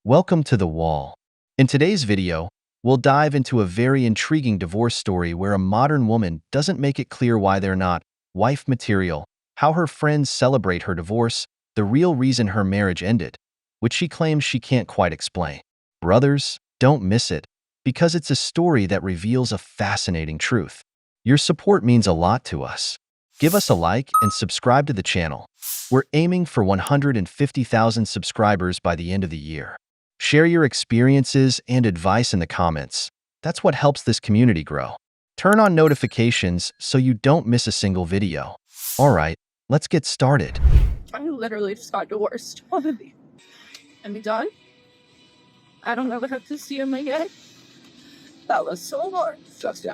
Welcome to The Wall. In today's video, we'll dive into a very intriguing divorce story where a modern woman doesn't make it clear why they're not wife material, how her friends celebrate her divorce, the real reason her marriage ended, which she claims she can't quite explain. Brothers, don't miss it, because it's a story that reveals a fascinating truth. Your support means a lot to us. Give us a like and subscribe to the channel. We're aiming for 150,000 subscribers by the end of the year. Share your experiences and advice in the comments. That's what helps this community grow. Turn on notifications so you don't miss a single video. All right, let's get started. I literally just got divorced. And be done. I don't ever have to see him again. That was so hard. Just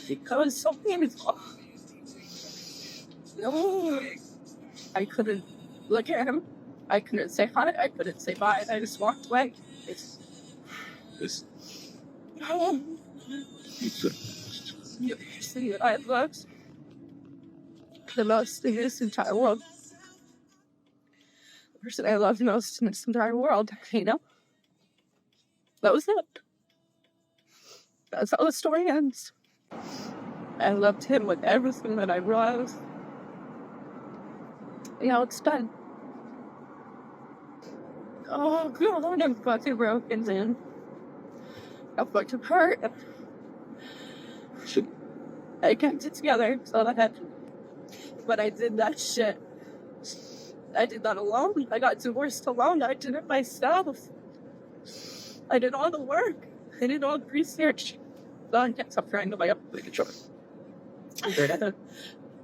because so painful. No, I couldn't look at him. I couldn't say hi. I couldn't say bye. I just walked away. You see that I loved the most in this entire world. The person I loved most in this entire world, you know? That was it. That's how the story ends. I loved him with everything that I was. Yeah, it's done. Oh, God, I'm fucking broken, man. I'm fucking hurt. I kept it together, so I had. But I did that shit. I did that alone. I got divorced alone. I did it myself. I did all the work. I did all the research. So I can't stop crying. I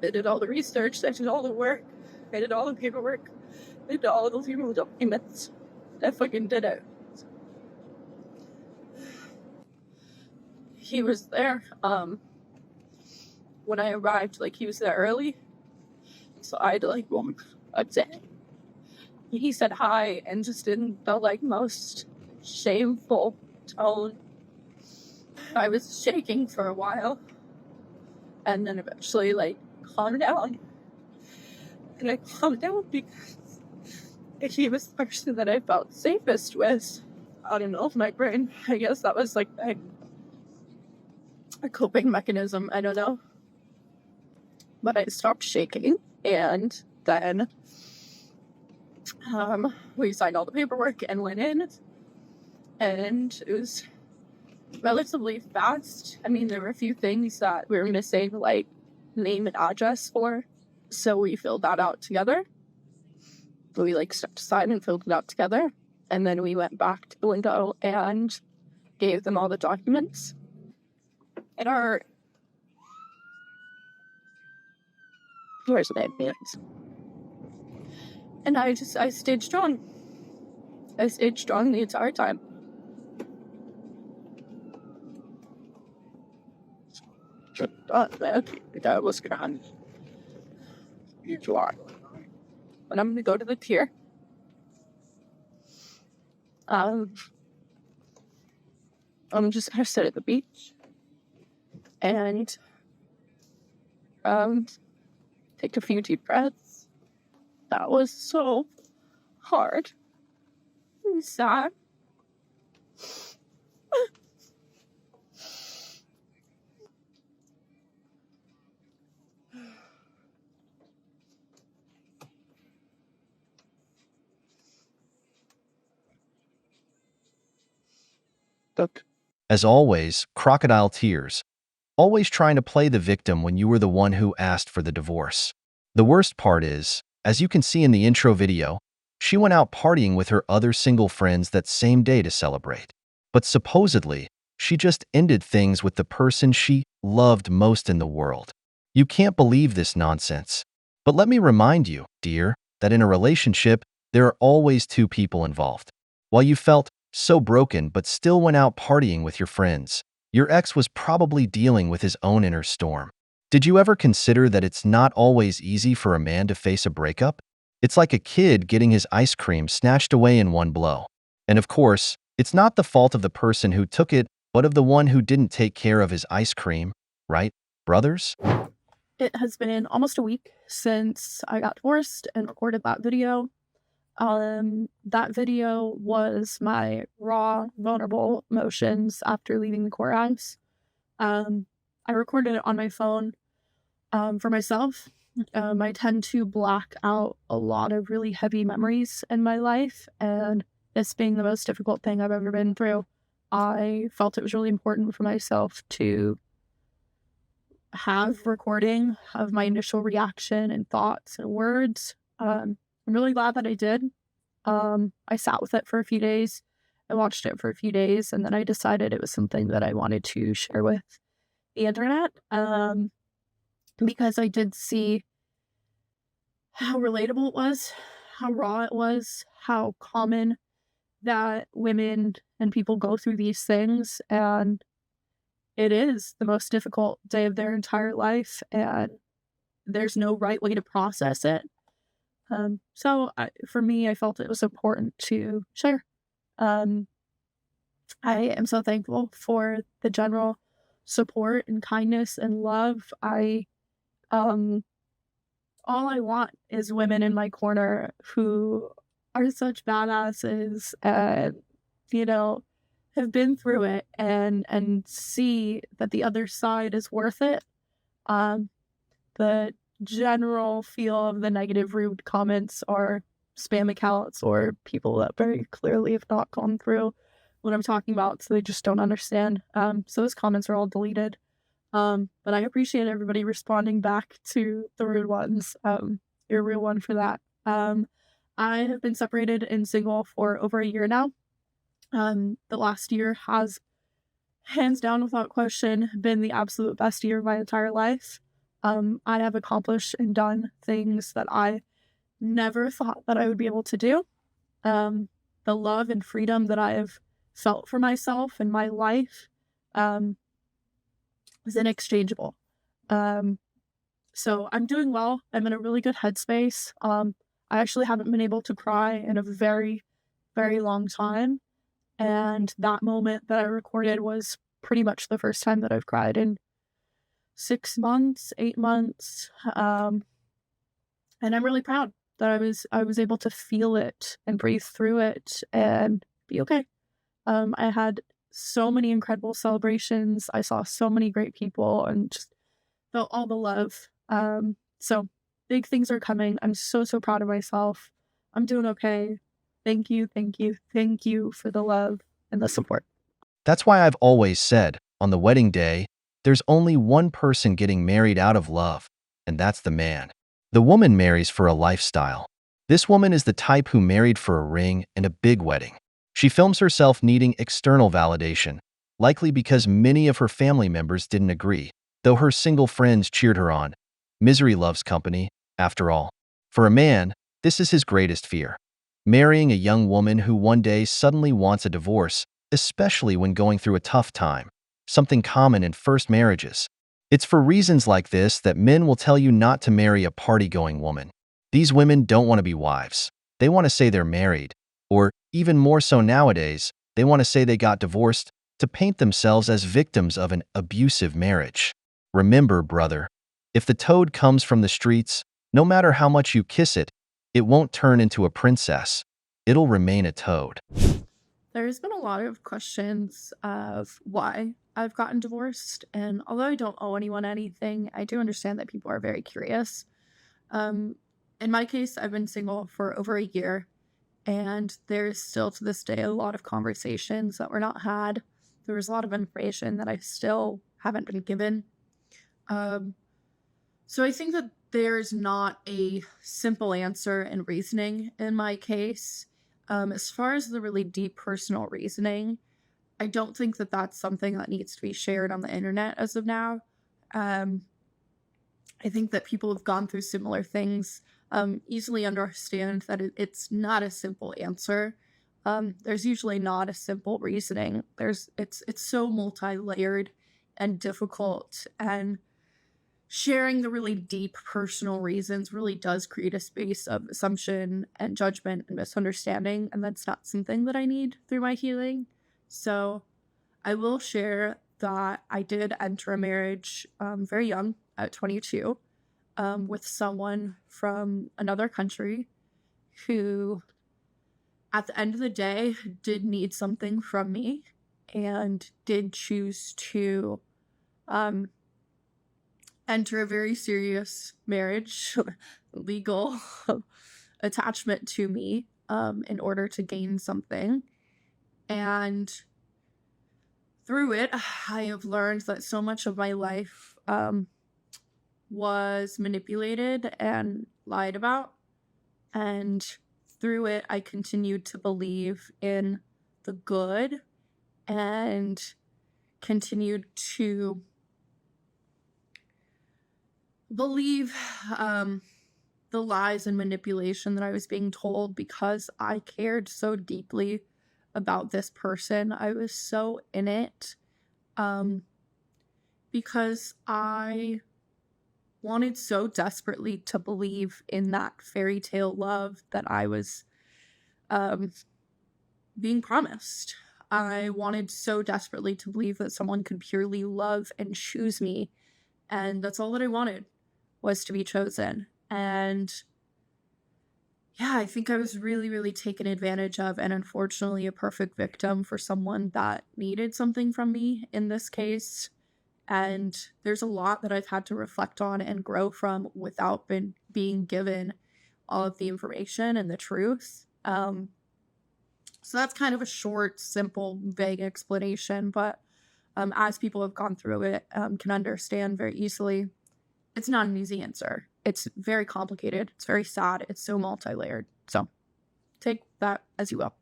did all the research. I did all the work. I did all the paperwork. I did all those legal documents. I fucking did it. He was there. When I arrived, like, he was there early. So I had to, like, walk up to him. He said hi and just in the, like, most shameful tone. I was shaking for a while. And then eventually, like, calmed down. And I calmed down because he was the person that I felt safest with. I don't know, my brain, I guess that was, like, a coping mechanism. I don't know. But I stopped shaking, and then we signed all the paperwork and went in, and it was relatively fast. I mean, there were a few things that we were missing, like name and address for, so we filled that out together. We, like, stepped aside and filled it out together, and then we went back to the window and gave them all the documents. And our where's my pants? And I stayed strong. I stayed strong the entire time. That was gone. You are. But I'm gonna go to the pier. I'm just gonna sit at the beach and take a few deep breaths. That was so hard and sad. As always, crocodile tears. Always trying to play the victim when you were the one who asked for the divorce. The worst part is, as you can see in the intro video, she went out partying with her other single friends that same day to celebrate. But supposedly, she just ended things with the person she loved most in the world. You can't believe this nonsense. But let me remind you, dear, that in a relationship, there are always two people involved. While you felt so broken but still went out partying with your friends, your ex was probably dealing with his own inner storm. Did you ever consider that it's not always easy for a man to face a breakup? It's like a kid getting his ice cream snatched away in one blow. And of course, it's not the fault of the person who took it, but of the one who didn't take care of his ice cream, right, brothers? It has been almost a week since I got divorced and recorded that video. That video was my raw, vulnerable emotions after leaving the courthouse. I recorded it on my phone for myself. I tend to black out a lot of really heavy memories in my life, and this being the most difficult thing I've ever been through, I felt it was really important for myself to have recording of my initial reaction and thoughts and words. I'm really glad that I did. I sat with it for a few days. I watched it for a few days, and then I decided it was something that I wanted to share with the internet. Because I did see how relatable it was, how raw it was, how common that women and people go through these things, and it is the most difficult day of their entire life, and there's no right way to process it. For me, I felt it was important to share. Um, I am so thankful for the general support and kindness and love. Um, all I want is women in my corner who are such badasses and, you know, have been through it and see that the other side is worth it. Um, the general feel of the negative rude comments are spam accounts or people that very clearly have not gone through what I'm talking about, so they just don't understand. So those comments are all deleted. But I appreciate everybody responding back to the rude ones. You're a real one for that. I have been separated and single for over a year now. The last year has, hands down, without question, been the absolute best year of my entire life. I have accomplished and done things that I never thought that I would be able to do. The love and freedom that I have felt for myself and my life is inexchangeable. So I'm doing well. I'm in a really good headspace. I actually haven't been able to cry in a very, very long time. And that moment that I recorded was pretty much the first time that I've cried in 6 months, 8 months. And I'm really proud that I was able to feel it and breathe through it and be okay. I had so many incredible celebrations. I saw so many great people and just felt all the love. So big things are coming. I'm so, so proud of myself. I'm doing okay. Thank you, thank you, thank you for the love and the support. That's why I've always said, on the wedding day, there's only one person getting married out of love, and that's the man. The woman marries for a lifestyle. This woman is the type who married for a ring and a big wedding. She films herself needing external validation, likely because many of her family members didn't agree, though her single friends cheered her on. Misery loves company, after all. For a man, this is his greatest fear. Marrying a young woman who one day suddenly wants a divorce, especially when going through a tough time, something common in first marriages. It's for reasons like this that men will tell you not to marry a party-going woman. These women don't want to be wives. They want to say they're married, or, even more so nowadays, they want to say they got divorced to paint themselves as victims of an abusive marriage. Remember, brother, if the toad comes from the streets, no matter how much you kiss it, it won't turn into a princess. It'll remain a toad. There's been a lot of questions of why I've gotten divorced, and although I don't owe anyone anything, I do understand that people are very curious. Um, in my case, I've been single for over a year, and there's still to this day a lot of conversations that were not had. There was a lot of information that I still haven't been given. Um, so I think that there's not a simple answer and reasoning in my case. As far as the really deep personal reasoning, I don't think that that's something that needs to be shared on the internet as of now. Um, I think that people who've gone through similar things easily understand that it's not a simple answer. There's usually not a simple reasoning. It's so multi-layered and difficult, and sharing the really deep personal reasons really does create a space of assumption and judgment and misunderstanding, and that's not something that I need through my healing. So I will share that I did enter a marriage very young, at 22, with someone from another country who at the end of the day, did need something from me and did choose to enter a very serious marriage, legal attachment to me in order to gain something. And through it, I have learned that so much of my life was manipulated and lied about. And through it, I continued to believe in the good and continued to believe the lies and manipulation that I was being told because I cared so deeply about this person. I was so in it because I wanted so desperately to believe in that fairy tale love that I was being promised. I wanted so desperately to believe that someone could purely love and choose me, and that's all that I wanted, was to be chosen. And yeah, I think I was really, really taken advantage of, and unfortunately a perfect victim for someone that needed something from me in this case. And there's a lot that I've had to reflect on and grow from without being given all of the information and the truth. So that's kind of a short, simple, vague explanation, but as people have gone through it, can understand very easily, it's not an easy answer. It's very complicated. It's very sad. It's so multi-layered. So take that as you will.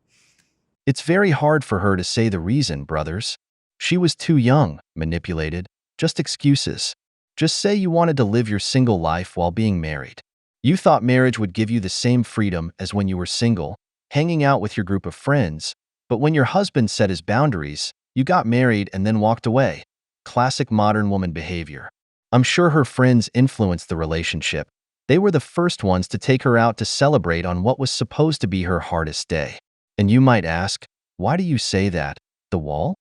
It's very hard for her to say the reason, brothers. She was too young, manipulated. Just excuses. Just say you wanted to live your single life while being married. You thought marriage would give you the same freedom as when you were single, hanging out with your group of friends. But when your husband set his boundaries, you got married and then walked away. Classic modern woman behavior. I'm sure her friends influenced the relationship. They were the first ones to take her out to celebrate on what was supposed to be her hardest day. And you might ask, why do you say that? The wall?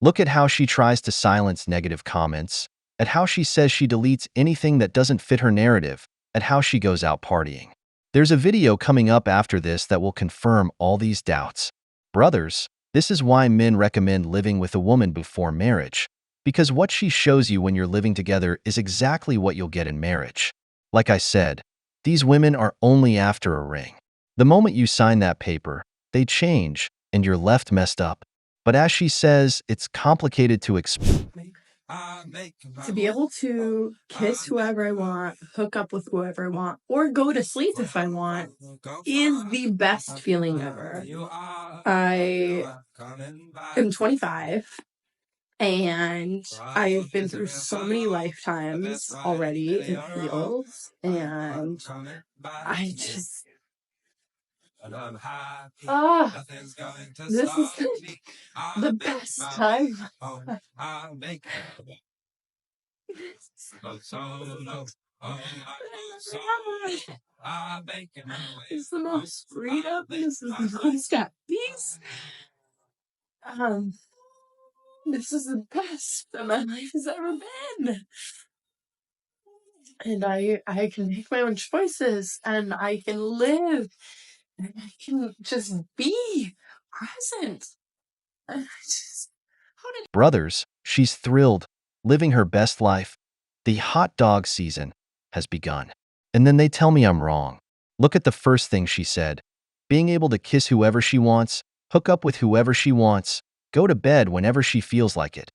Look at how she tries to silence negative comments, at how she says she deletes anything that doesn't fit her narrative, at how she goes out partying. There's a video coming up after this that will confirm all these doubts. Brothers, this is why men recommend living with a woman before marriage, because what she shows you when you're living together is exactly what you'll get in marriage. Like I said, these women are only after a ring. The moment you sign that paper, they change, and you're left messed up. But as she says, it's complicated to explain. To be able to kiss whoever I want, hook up with whoever I want, or go to sleep if I want is the best feeling ever. I am 25 and I've been through so many lifetimes already in heels, and I just this is the best time. It's the most freedom. This is the most at peace. This is the best that my life has ever been. And I can make my own choices, and I can live, and I can just be present. And I just, Brothers, she's thrilled, living her best life. The hot dog season has begun. And then they tell me I'm wrong. Look at the first thing she said. Being able to kiss whoever she wants, hook up with whoever she wants, go to bed whenever she feels like it.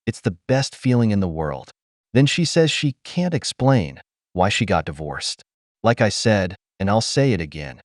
It's the best feeling in the world. Then she says she can't explain why she got divorced. Like I said, and I'll say it again,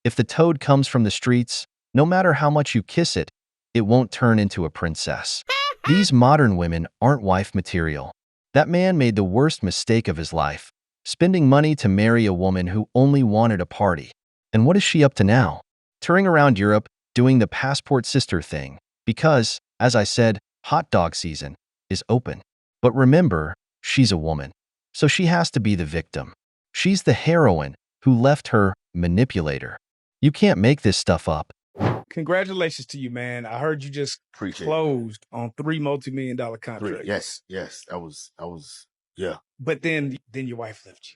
if the toad comes from the streets, no matter how much you kiss it, it won't turn into a princess. These modern women aren't wife material. That man made the worst mistake of his life, spending money to marry a woman who only wanted a party. And what is she up to now? Touring around Europe, doing the passport sister thing, because, as I said, hot dog season is open. But remember, she's a woman, so she has to be the victim. She's the heroine who left her manipulator. You can't make this stuff up. Congratulations to you, man. I heard you just Appreciate closed on 3 multi-million-dollar it. Three. contracts. Yes. I was, yeah. But then your wife left you.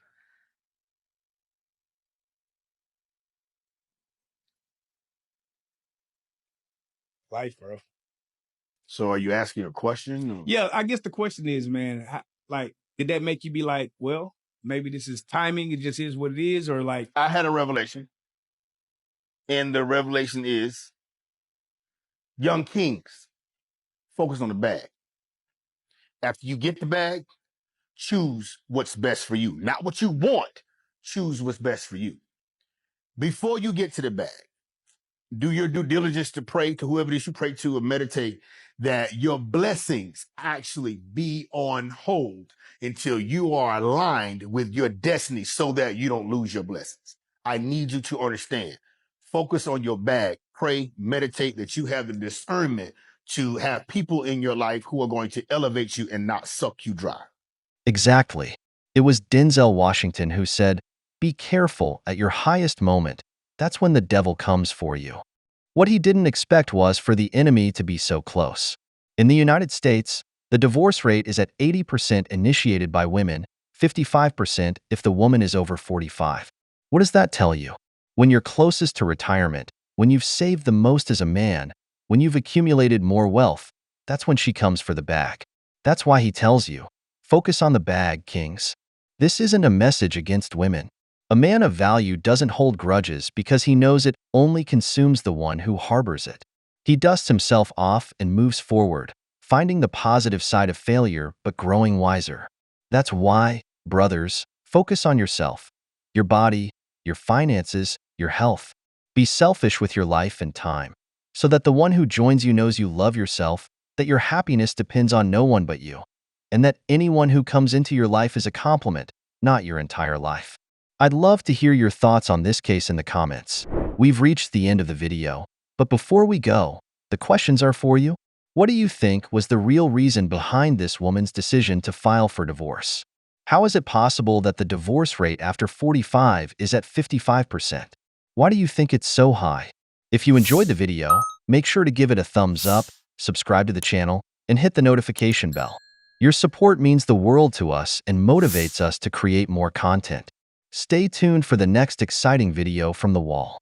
life, bro. So are you asking a question? Or? Yeah, I guess the question is, man, like, did that make you be like, well, maybe this is timing, it just is what it is, or like? I had a revelation, and the revelation is, young kings, focus on the bag. After you get the bag, choose what's best for you. Not what you want, choose what's best for you. Before you get to the bag, do your due diligence to pray to whoever it is you pray to or meditate that your blessings actually be on hold until you are aligned with your destiny so that you don't lose your blessings. I need you to understand. Focus on your bag. Pray, meditate that you have the discernment to have people in your life who are going to elevate you and not suck you dry. Exactly. It was Denzel Washington who said, "Be careful at your highest moment. That's when the devil comes for you." What he didn't expect was for the enemy to be so close. In the United States, the divorce rate is at 80% initiated by women, 55% if the woman is over 45. What does that tell you? When you're closest to retirement, when you've saved the most as a man, when you've accumulated more wealth, that's when she comes for the bag. That's why he tells you, focus on the bag, kings. This isn't a message against women. A man of value doesn't hold grudges because he knows it only consumes the one who harbors it. He dusts himself off and moves forward, finding the positive side of failure but growing wiser. That's why, brothers, focus on yourself, your body, your finances, your health. Be selfish with your life and time, so that the one who joins you knows you love yourself, that your happiness depends on no one but you, and that anyone who comes into your life is a compliment, not your entire life. I'd love to hear your thoughts on this case in the comments. We've reached the end of the video, but before we go, the questions are for you. What do you think was the real reason behind this woman's decision to file for divorce? How is it possible that the divorce rate after 45 is at 55%? Why do you think it's so high? If you enjoyed the video, make sure to give it a thumbs up, subscribe to the channel, and hit the notification bell. Your support means the world to us and motivates us to create more content. Stay tuned for the next exciting video from the wall.